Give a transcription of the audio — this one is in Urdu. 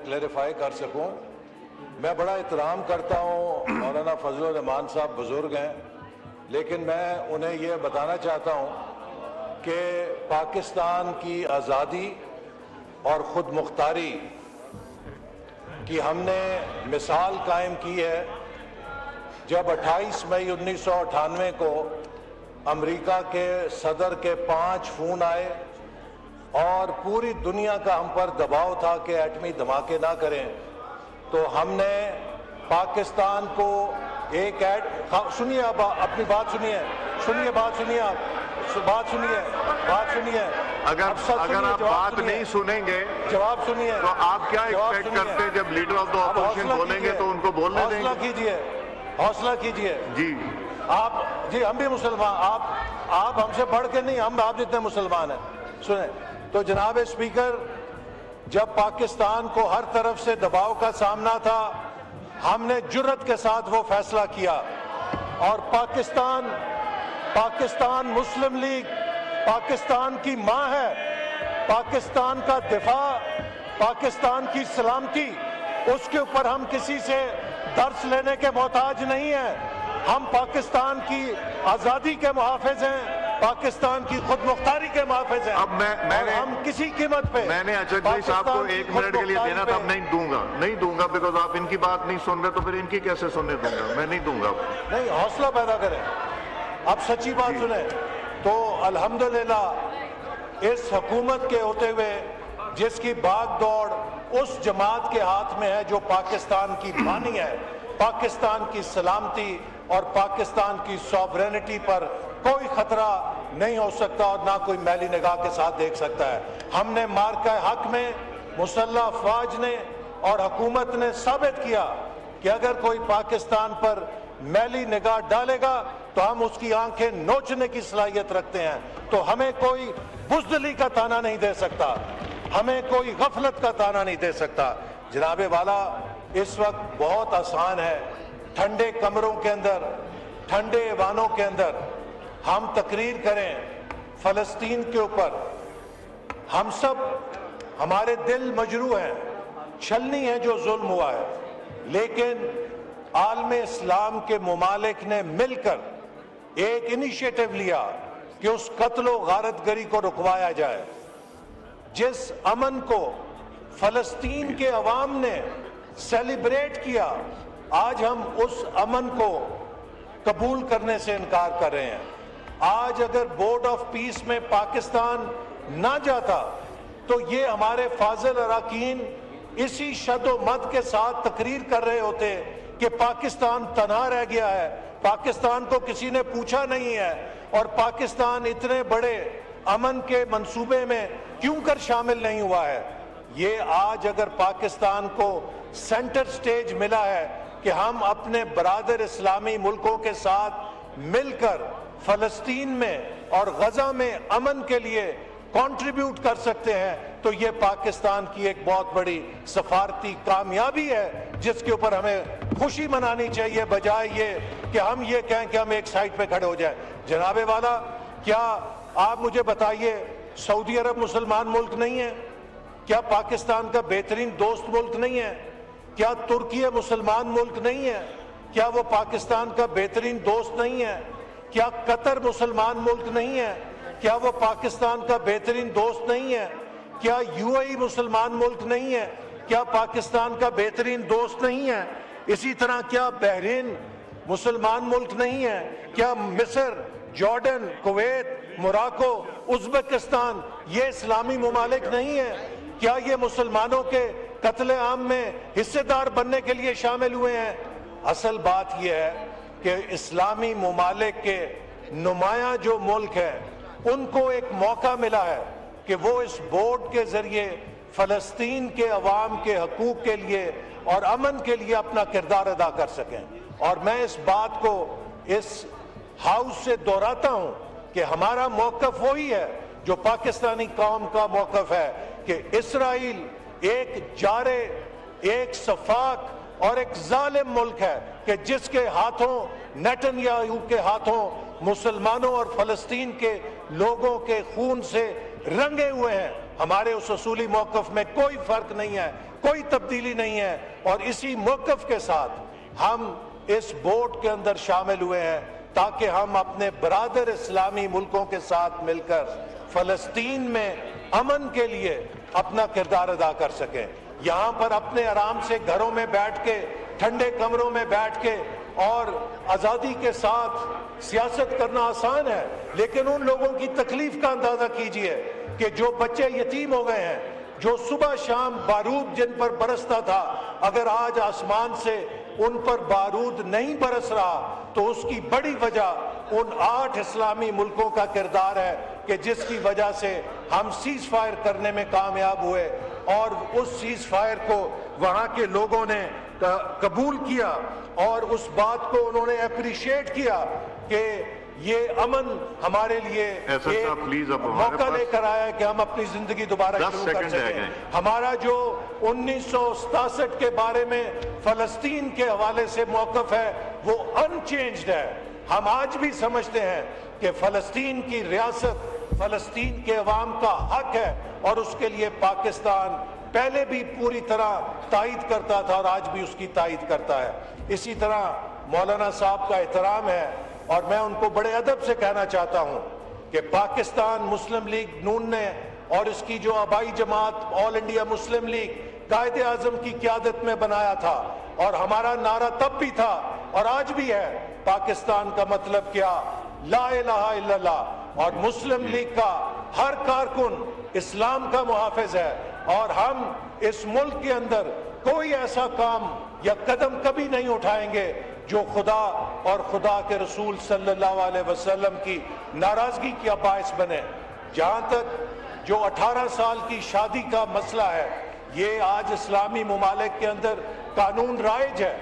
کلیریفائی کر سکوں. میں بڑا احترام کرتا ہوں، مولانا فضل الرحمان صاحب بزرگ ہیں، لیکن میں انہیں یہ بتانا چاہتا ہوں کہ پاکستان کی آزادی اور خود مختاری کی ہم نے مثال قائم کی ہے جب 28 مئی 1998 کو امریکہ کے صدر کے 5 فون آئے اور پوری دنیا کا ہم پر دباؤ تھا کہ ایٹمی دھماکے نہ کریں، تو ہم نے پاکستان کو ایک سنیے، اب اپنی بات سنیے، بات سنیے. اگر آپ بات نہیں سنیں گے جواب سنیے تو آپ کیا ایکسپیکٹ کرتے ہیں جب لیڈر آف دا اپوزیشن بولیں گے تو ان کو بولنے دیں گے؟ حوصلہ کیجئے. جی جی ہم بھی مسلمان، آپ ہم سے بڑھ کے نہیں، ہم آپ جتنے مسلمان ہیں. سنیں تو جناب اسپیکر، جب پاکستان کو ہر طرف سے دباؤ کا سامنا تھا، ہم نے جرأت کے ساتھ وہ فیصلہ کیا اور پاکستان مسلم لیگ پاکستان کی ماں ہے. پاکستان کا دفاع، پاکستان کی سلامتی، اس کے اوپر ہم کسی سے درس لینے کے محتاج نہیں ہیں. ہم پاکستان کی آزادی کے محافظ ہیں، پاکستان کی خود مختاری کے محافظ ہیں. اب میں نے ہم کسی قیمت پہ میں نے اچھد بھائی صاحب کو 1 منٹ کے لیے دینا تھا، اب نہیں دوں گا بیکاز آپ ان کی بات نہیں سن رہے تو پھر ان کی کیسے سننے دوں گا؟ میں نہیں دوں گا. نہیں، حوصلہ پیدا کریں. اب سچی بات سنیں تو الحمدللہ اس حکومت کے ہوتے ہوئے جس کی بھاگ دوڑ اس جماعت کے ہاتھ میں ہے جو پاکستان کی بانی ہے، پاکستان کی سلامتی اور پاکستان کی سوورینٹی پر کوئی خطرہ نہیں ہو سکتا اور نہ کوئی میلی نگاہ کے ساتھ دیکھ سکتا ہے. ہم نے مارکہ حق میں مسلح افواج نے اور حکومت نے ثابت کیا کہ اگر کوئی پاکستان پر میلی نگاہ ڈالے گا تو ہم اس کی آنکھیں نوچنے کی صلاحیت رکھتے ہیں. تو ہمیں کوئی بزدلی کا تانا نہیں دے سکتا، ہمیں کوئی غفلت کا تانا نہیں دے سکتا. جناب والا، اس وقت بہت آسان ہے ٹھنڈے کمروں کے اندر، ٹھنڈے ایوانوں کے اندر ہم تقریر کریں فلسطین کے اوپر. ہم سب، ہمارے دل مجروح ہیں، چھلنی ہے جو ظلم ہوا ہے، لیکن عالم اسلام کے ممالک نے مل کر ایک انیشیٹو لیا کہ اس قتل و غارت گری کو رکوایا جائے. جس امن کو فلسطین کے عوام نے سیلیبریٹ کیا، آج ہم اس امن کو قبول کرنے سے انکار کر رہے ہیں. آج اگر بورڈ آف پیس میں پاکستان نہ جاتا تو یہ ہمارے فاضل اراکین اسی شد و مد کے ساتھ تقریر کر رہے ہوتے کہ پاکستان تنہا رہ گیا ہے، پاکستان کو کسی نے پوچھا نہیں ہے، اور پاکستان اتنے بڑے امن کے منصوبے میں کیوں کر شامل نہیں ہوا ہے. یہ آج اگر پاکستان کو سینٹر سٹیج ملا ہے کہ ہم اپنے برادر اسلامی ملکوں کے ساتھ مل کر فلسطین میں اور غزہ میں امن کے لیے کنٹریبیوٹ کر سکتے ہیں، تو یہ پاکستان کی ایک بہت بڑی سفارتی کامیابی ہے جس کے اوپر ہمیں خوشی منانی چاہیے، بجائے یہ کہ ہم یہ کہیں کہ ہم ایک سائٹ پہ کھڑے ہو جائیں. جناب والا، کیا آپ مجھے بتائیے سعودی عرب مسلمان ملک نہیں ہے؟ کیا پاکستان کا بہترین دوست ملک نہیں ہے؟ کیا ترکی مسلمان ملک نہیں ہے؟ کیا وہ پاکستان کا بہترین دوست نہیں ہے؟ کیا قطر مسلمان ملک نہیں ہے؟ کیا وہ پاکستان کا بہترین دوست نہیں ہے؟ کیا یو اے ای مسلمان ملک نہیں ہے؟ کیا پاکستان کا بہترین دوست نہیں ہے؟ اسی طرح کیا بحرین مسلمان ملک نہیں ہے؟ کیا مصر، جارڈن، کویت، موراکو، ازبکستان یہ اسلامی ممالک نہیں ہیں؟ کیا یہ مسلمانوں کے قتل عام میں حصے دار بننے کے لیے شامل ہوئے ہیں؟ اصل بات یہ ہے کہ اسلامی ممالک کے نمایاں جو ملک ہیں ان کو ایک موقع ملا ہے کہ وہ اس بورڈ کے ذریعے فلسطین کے عوام کے حقوق کے لیے اور امن کے لیے اپنا کردار ادا کر سکیں. اور میں اس بات کو اس ہاؤس سے دہراتا ہوں کہ ہمارا موقف وہی ہے جو پاکستانی قوم کا موقف ہے کہ اسرائیل ایک جارے، ایک سفاک اور ایک ظالم ملک ہے کہ جس کے ہاتھوں، نیتن یاہو کے ہاتھوں، مسلمانوں اور فلسطین کے لوگوں کے خون سے رنگے ہوئے ہیں ہمارے اس اصولی موقف میں کوئی فرق نہیں ہے, کوئی تبدیلی نہیں ہے, اور اسی موقف کے ساتھ ہم اس بورڈ کے اندر شامل ہوئے ہیں تاکہ ہم اپنے برادر اسلامی ملکوں کے ساتھ مل کر فلسطین میں امن کے لیے اپنا کردار ادا کر سکیں. یہاں پر اپنے آرام سے گھروں میں بیٹھ کے, ٹھنڈے کمروں میں بیٹھ کے اور آزادی کے ساتھ سیاست کرنا آسان ہے, لیکن ان لوگوں کی تکلیف کا اندازہ کیجئے کہ جو بچے یتیم ہو گئے ہیں, جو صبح شام بارود جن پر برستا تھا, اگر آج آسمان سے ان پر بارود نہیں برس رہا تو اس کی بڑی وجہ ان 8 اسلامی ملکوں کا کردار ہے کہ جس کی وجہ سے ہم سیز فائر کرنے میں کامیاب ہوئے, اور اس سیز فائر کو وہاں کے لوگوں نے قبول کیا اور اس بات کو انہوں نے اپریشیٹ کیا کہ یہ امن ہمارے لیے ایک موقع لے کر آیا ہے کہ ہم اپنی زندگی دوبارہ شروع کر سکیں. ہمارا جو 1967 کے بارے میں فلسطین کے حوالے سے موقف ہے وہ انچینجڈ ہے. ہم آج بھی سمجھتے ہیں کہ فلسطین کی ریاست فلسطین کے عوام کا حق ہے, اور اس کے لیے پاکستان پہلے بھی پوری طرح تائید کرتا تھا اور آج بھی اس کی تائید کرتا ہے. اسی طرح مولانا صاحب کا احترام ہے, اور میں ان کو بڑے ادب سے کہنا چاہتا ہوں کہ پاکستان مسلم لیگ نون نے اور اس کی جو آبائی جماعت آل India Muslim league Quaid Azam کی قیادت میں بنایا تھا, اور ہمارا نعرہ تب بھی تھا اور آج بھی ہے, پاکستان کا مطلب کیا, لا الہ الا اللہ, اور مسلم لیگ کا ہر کارکن اسلام کا محافظ ہے, اور ہم اس ملک کے اندر کوئی ایسا کام یا قدم کبھی نہیں اٹھائیں گے جو خدا اور خدا کے رسول صلی اللہ علیہ وسلم کی ناراضگی کا باعث بنے. جہاں تک جو 18 سال کی شادی کا مسئلہ ہے, یہ آج اسلامی ممالک کے اندر قانون رائج ہے.